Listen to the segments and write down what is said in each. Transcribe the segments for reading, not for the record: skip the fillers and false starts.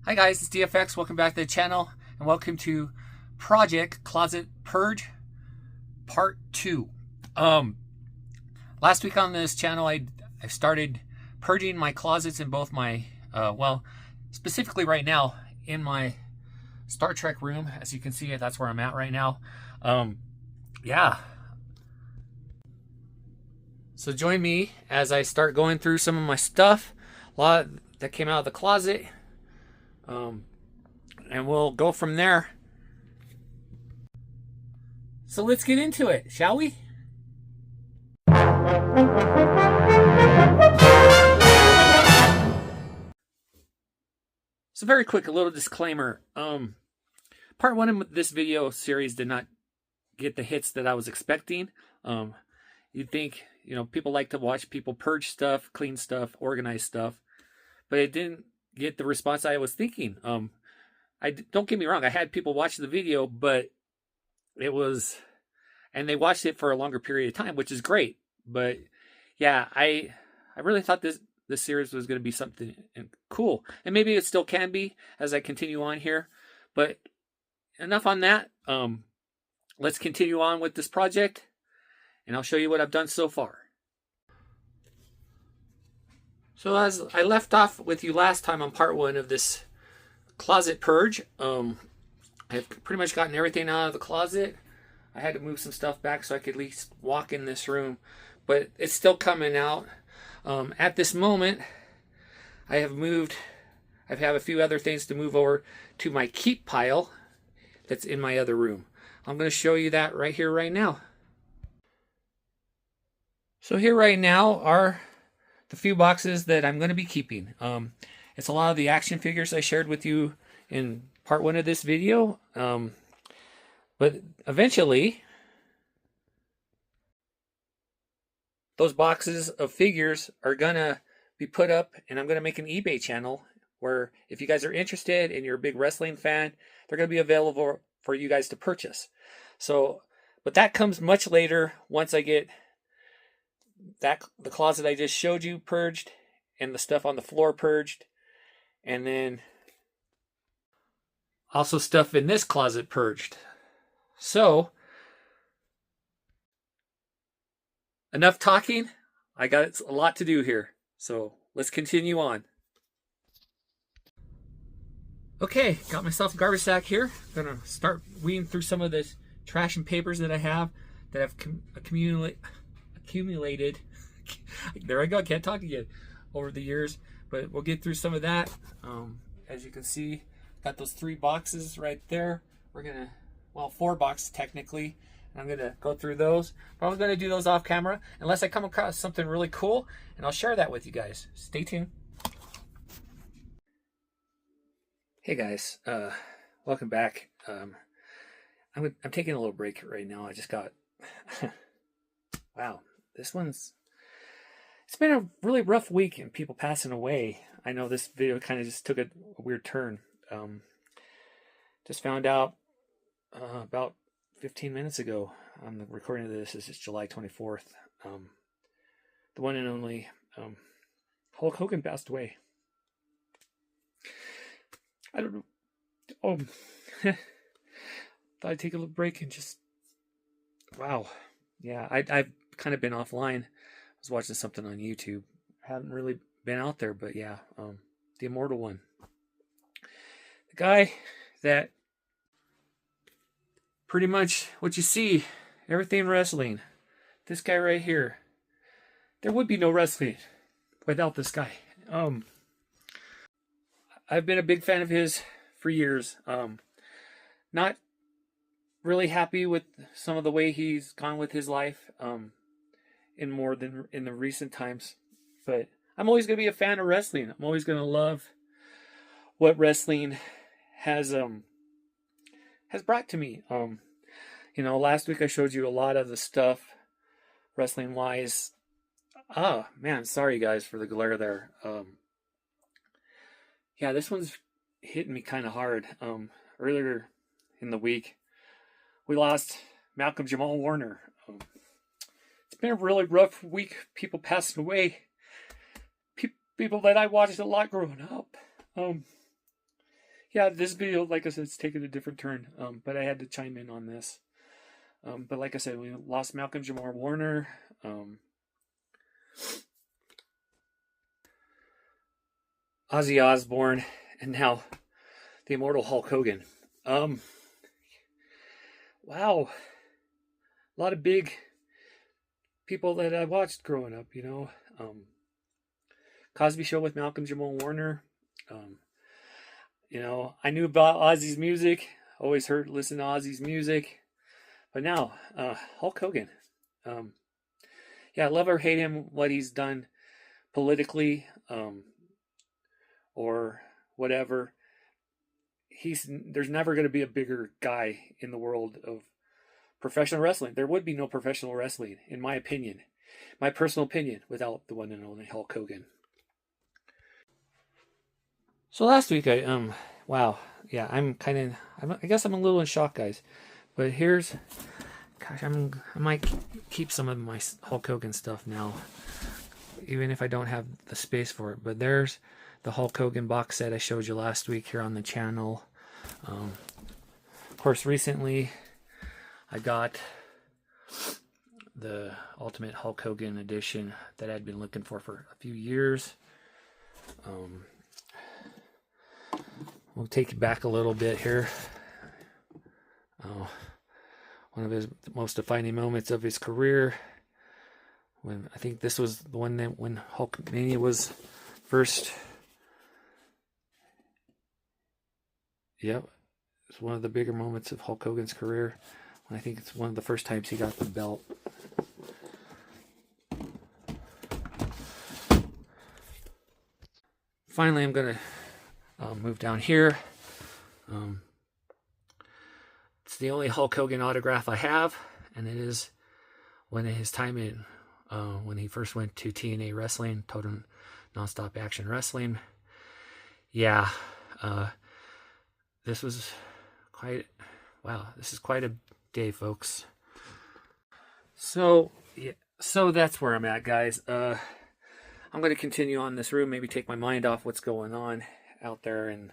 Hi guys, it's DFX. Welcome back to the channel and welcome to Project Closet Purge Part 2. Last week on this channel I started purging my closets in both my, specifically right now in my Star Trek room. As you can see, that's where I'm at right now. So join me as I start going through some of my stuff. A lot that came out of the closet. And we'll go from there. So let's get into it, shall we? So very quick, a little disclaimer. Part 1 of this video series did not get the hits that I was expecting. You'd think, people like to watch people purge stuff, clean stuff, organize stuff, but it didn't get the response I was thinking. Don't get me wrong, I had people watch the video, but and they watched it for a longer period of time, which is great. But yeah, I really thought this series was going to be something cool, and maybe it still can be as I continue on here. But enough on that. Let's continue on with this project, and I'll show you what I've done so far. So as I left off with you last time on part 1 of this closet purge, I've pretty much gotten everything out of the closet. I had to move some stuff back so I could at least walk in this room, but it's still coming out. At this moment, I have a few other things to move over to my keep pile that's in my other room. I'm going to show you that right here, right now. So here right now are the few boxes that I'm going to be keeping. It's a lot of the action figures I shared with you in part 1 of this video. But eventually, those boxes of figures are going to be put up, and I'm going to make an eBay channel where if you guys are interested and you're a big wrestling fan, they're going to be available for you guys to purchase. So, but that comes much later once I get the closet I just showed you purged and the stuff on the floor purged, and then also stuff in this closet purged. So enough talking. I got a lot to do here, so let's continue on. Okay, got myself a garbage sack here. I'm gonna start weeding through some of this trash and papers that I have that I've accumulated. There I go, can't talk again, over the years. But we'll get through some of that. As you can see, got those 3 boxes right there. We're gonna, 4 boxes technically, and I'm gonna go through those. But I'm gonna do those off camera unless I come across something really cool, and I'll share that with you guys. Stay tuned. Hey guys, welcome back. I'm taking a little break right now. I just got wow, it's been a really rough week and people passing away. I know this video kind of just took a weird turn. Just found out about 15 minutes ago on the recording of this. This is July 24th. The one and only Hulk Hogan passed away. I don't know. Thought I'd take a little break and just, wow. Yeah, I've kind of been offline. I was watching something on YouTube. Haven't really been out there, but yeah, the immortal one. The guy that pretty much what you see, everything wrestling. This guy right here. There would be no wrestling without this guy. I've been a big fan of his for years. Not really happy with some of the way he's gone with his life in more than in the recent times. But I'm always going to be a fan of wrestling. I'm always going to love what wrestling has brought to me. Last week I showed you a lot of the stuff wrestling wise. Oh man, sorry guys for the glare there. Yeah, this one's hitting me kind of hard. Earlier in the week, we lost Malcolm Jamal Warner. It's been a really rough week. People passing away. People that I watched a lot growing up. yeah, this video, like I said, it's taken a different turn. But I had to chime in on this. But like I said, we lost Malcolm Jamal Warner. Ozzy Osbourne, and now the immortal Hulk Hogan. Wow, a lot of big people that I watched growing up. Cosby Show with Malcolm Jamal Warner. I knew about Ozzy's music. Always listened to Ozzy's music, but now Hulk Hogan. Yeah, love or hate him, what he's done politically, or whatever. There's never going to be a bigger guy in the world of professional wrestling. There would be no professional wrestling, in my opinion, my personal opinion, without the one and only Hulk Hogan. So last week, wow, yeah, I guess I'm a little in shock, guys. But I might keep some of my Hulk Hogan stuff now, even if I don't have the space for it. But there's the Hulk Hogan box set I showed you last week here on the channel. Of course, recently I got the Ultimate Hulk Hogan edition that I'd been looking for a few years. We'll take you back a little bit here. One of his most defining moments of his career, when I think this was the one that when Hulkmania was first. Yep, it's one of the bigger moments of Hulk Hogan's career. I think it's one of the first times he got the belt. Finally, I'm going to move down here. It's the only Hulk Hogan autograph I have, and it is when his time when he first went to TNA Wrestling, Total Nonstop Action Wrestling. Yeah, this was this is quite a day, folks. So that's where I'm at, guys. I'm going to continue on this route, maybe take my mind off what's going on out there and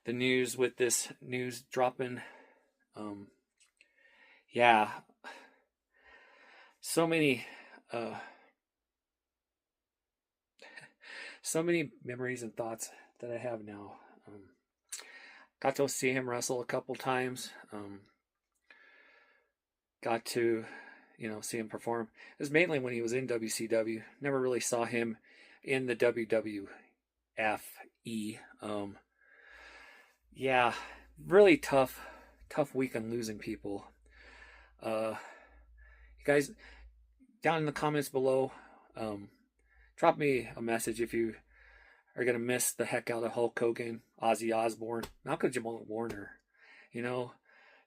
the news with this news dropping. Yeah, so many memories and thoughts that I have now. Got to see him wrestle a couple times. Got to, see him perform. It was mainly when he was in WCW. Never really saw him in the WWFE. Yeah, really tough week on losing people. You guys, down in the comments below, drop me a message if you are going to miss the heck out of Hulk Hogan, Ozzy Osbourne, Malcolm Jamal Warner.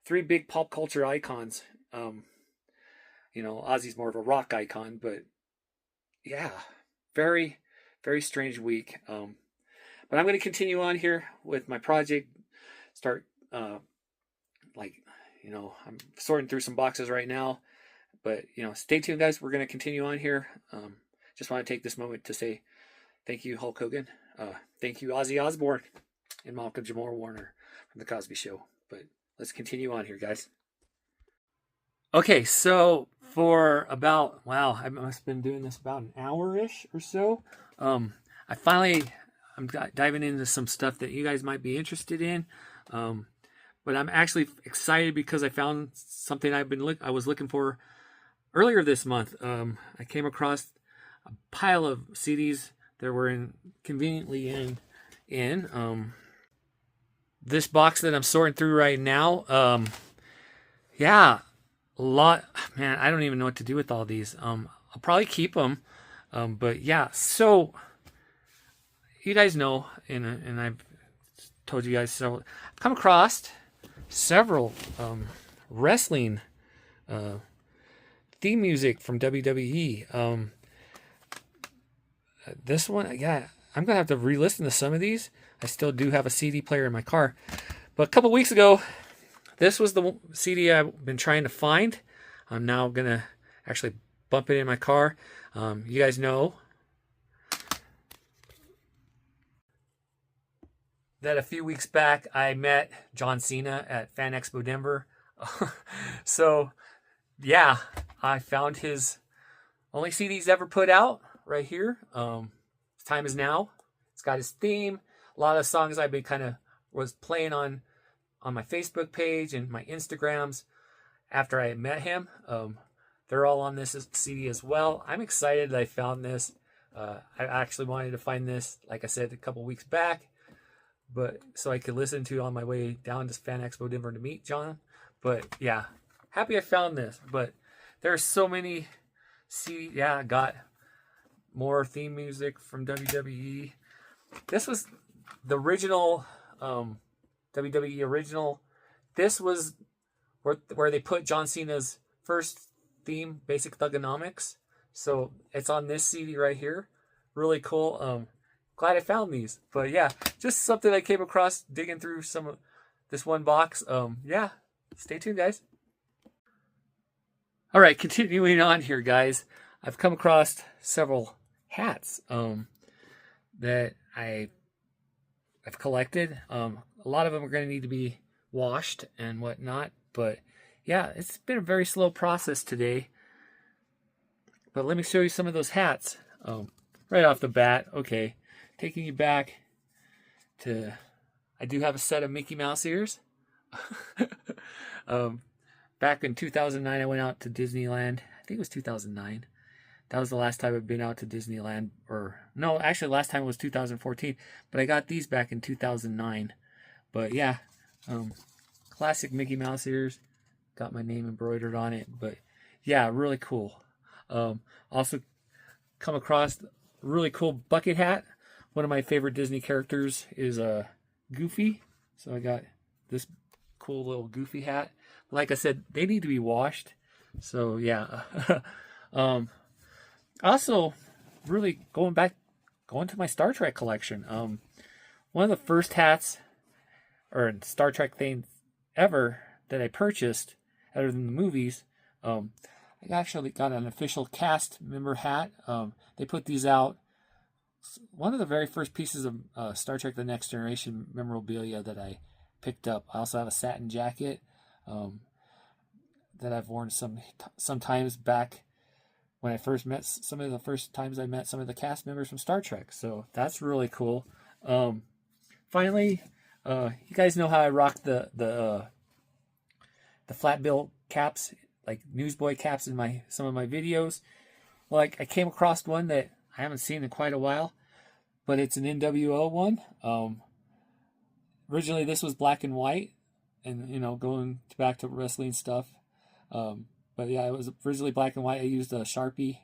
3 big pop culture icons. Ozzy's more of a rock icon, but yeah, very, very strange week. But I'm going to continue on here with my project. Start, I'm sorting through some boxes right now. But, stay tuned, guys. We're going to continue on here. Just want to take this moment to say thank you, Hulk Hogan. Thank you, Ozzy Osbourne and Malcolm Jamal Warner from The Cosby Show. But let's continue on here, guys. Okay, so for about, I must have been doing this about an hour-ish or so. I'm diving into some stuff that you guys might be interested in. But I'm actually excited because I found something I was looking for earlier this month. I came across a pile of CDs that were conveniently in this box that I'm sorting through right now. Yeah, a lot. Man, I don't even know what to do with all these. I'll probably keep them. But yeah, so you guys know, and I've told you guys several. I've come across several wrestling theme music from WWE. This one, yeah, I'm gonna have to re-listen to some of these. I still do have a CD player in my car, but a couple weeks ago, this was the CD I've been trying to find. I'm now gonna actually bump it in my car. You guys know that a few weeks back I met John Cena at Fan Expo Denver. So yeah, I found his only CD he's ever put out right here. Time Is Now. It's got his theme. A lot of songs I've been kind of was playing on my Facebook page and my Instagrams after I met him. They're all on this CD as well. I'm excited that I found this. I actually wanted to find this, like I said, a couple weeks back, but so I could listen to on my way down to Fan Expo Denver to meet John. But yeah, happy I found this. But there's so many CD. Yeah, I got more theme music from WWE. This was the original WWE original. This was where they put John Cena's first theme, Basic Thugonomics. So it's on this CD right here. Really cool. Glad I found these. But yeah, just something I came across digging through some of this one box. Yeah, stay tuned, guys. All right, continuing on here, guys. I've come across several hats that I've collected. A lot of them are going to need to be washed and whatnot. But yeah, it's been a very slow process today. But let me show you some of those hats. Right off the bat, okay, taking you back to, I do have a set of Mickey Mouse ears. Back in 2009, I went out to Disneyland. I think it was 2009. That was the last time I've been out to Disneyland. Or, no, actually, last time was 2014. But I got these back in 2009. But yeah, classic Mickey Mouse ears. Got my name embroidered on it. But yeah, really cool. Also come across a really cool bucket hat. One of my favorite Disney characters is Goofy. So I got this cool little Goofy hat. Like I said, they need to be washed. So yeah. Also, really going to my Star Trek collection. One of the first hats or Star Trek things ever that I purchased, other than the movies, I actually got an official cast member hat. They put these out. One of the very first pieces of Star Trek The Next Generation memorabilia that I picked up. I also have a satin jacket that I've worn sometimes back when I first met some of the first times I met some of the cast members from Star Trek. So that's really cool. Finally, you guys know how I rock the flat bill caps, like newsboy caps in some of my videos. Well, I came across one that I haven't seen in quite a while, but it's an NWO one. Originally, this was black and white, and going back to wrestling stuff. But yeah, it was originally black and white. I used a Sharpie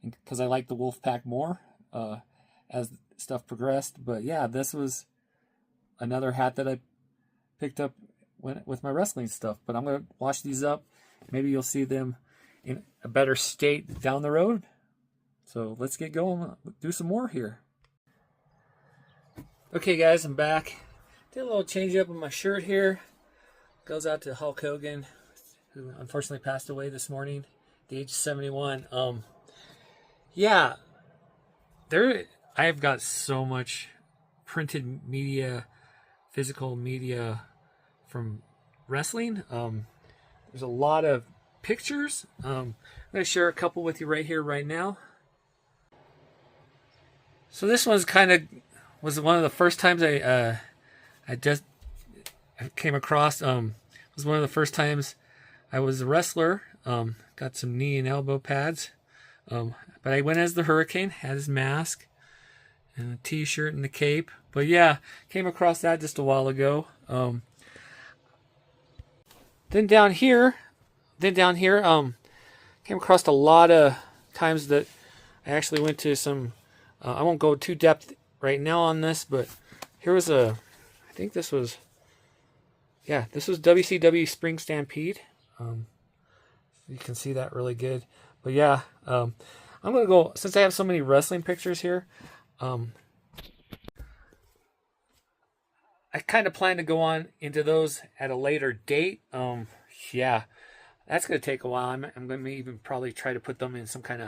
because I liked the Wolfpack more as stuff progressed. But yeah, this was another hat that I picked up with my wrestling stuff. But I'm going to wash these up. Maybe you'll see them in a better state down the road. So let's get going. Do some more here. Okay, guys, I'm back. Did a little change up on my shirt here. Goes out to Hulk Hogan, who unfortunately passed away this morning at the age of 71. Yeah, I've got so much printed media, physical media from wrestling. There's a lot of pictures. I'm going to share a couple with you right here, right now. So this one's was one of the first times I just came across. It was one of the first times I was a wrestler. Got some knee and elbow pads. But I went as the Hurricane, had his mask and a t-shirt and the cape. But yeah, came across that just a while ago. Then down here, came across a lot of times that I actually went to some, I won't go too depth right now on this, but here was I think this was WCW Spring Stampede. You can see that really good. But yeah, I'm going to go, since I have so many wrestling pictures here, I kind of plan to go on into those at a later date. Yeah, that's going to take a while. I'm going to even probably try to put them in some kind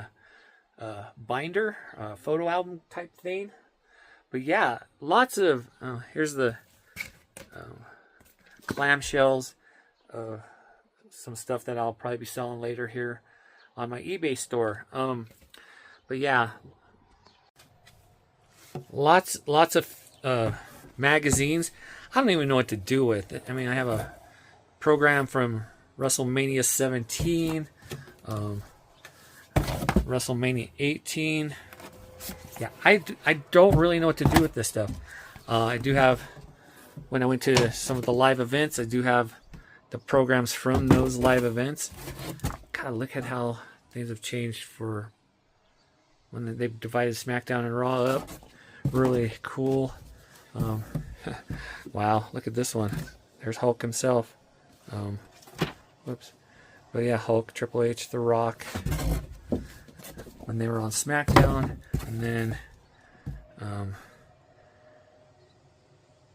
of binder, photo album type thing. But yeah, lots of, here's the clamshells, some stuff that I'll probably be selling later here on my eBay store. But yeah, lots of magazines. I don't even know what to do with. I mean, I have a program from WrestleMania 17, WrestleMania 18. Yeah, I don't really know what to do with this stuff. I do have, when I went to some of the live events, I do have the programs from those live events. God, look at how things have changed for when they've divided SmackDown and Raw up. Really cool. Wow, look at this one. There's Hulk himself. Whoops. But yeah, Hulk, Triple H, The Rock, when they were on SmackDown, and then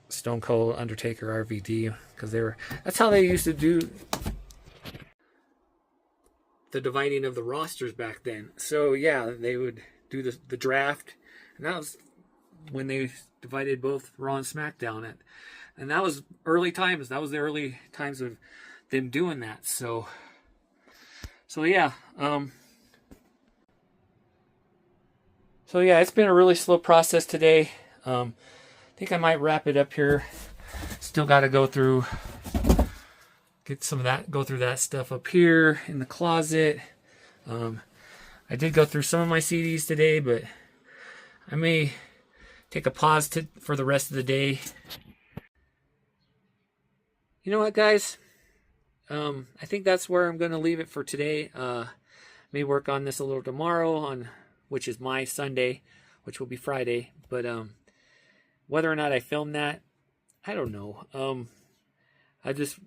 Stone Cold, Undertaker, RVD, because they were. That's how they used to do the dividing of the rosters back then. So yeah, they would do the draft, and that was when they divided both Raw and SmackDown. And that was early times. That was the early times of them doing that. So yeah. So yeah, it's been a really slow process today. I think I might wrap it up here. Still got to go through that stuff up here in the closet. I did go through some of my CDs today, but I may take a pause for the rest of the day. You know what, guys? I think that's where I'm going to leave it for today. May work on this a little tomorrow, which is my Sunday, which will be Friday. But whether or not I film that, I don't know. I guess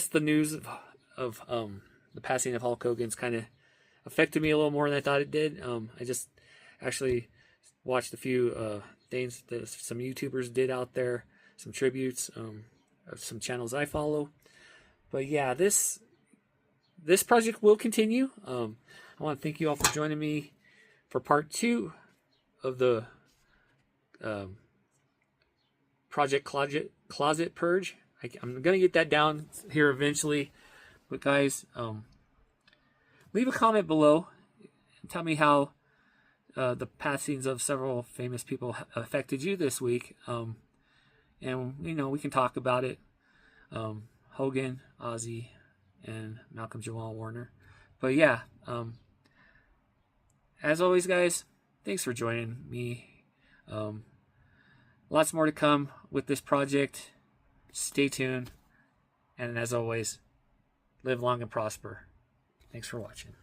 the news of the passing of Hulk Hogan's kind of affected me a little more than I thought it did. I just actually watched a few things that some YouTubers did out there, some tributes of some channels I follow. But yeah, this project will continue. I want to thank you all for joining me for part 2 of the Project Closet Purge. I'm going to get that down here eventually. But guys, leave a comment below and tell me how the passings of several famous people affected you this week. And, we can talk about it. Hogan, Ozzy, and Malcolm Jamal Warner. But yeah, as always, guys, thanks for joining me. Lots more to come with this project. Stay tuned. And as always, live long and prosper. Thanks for watching.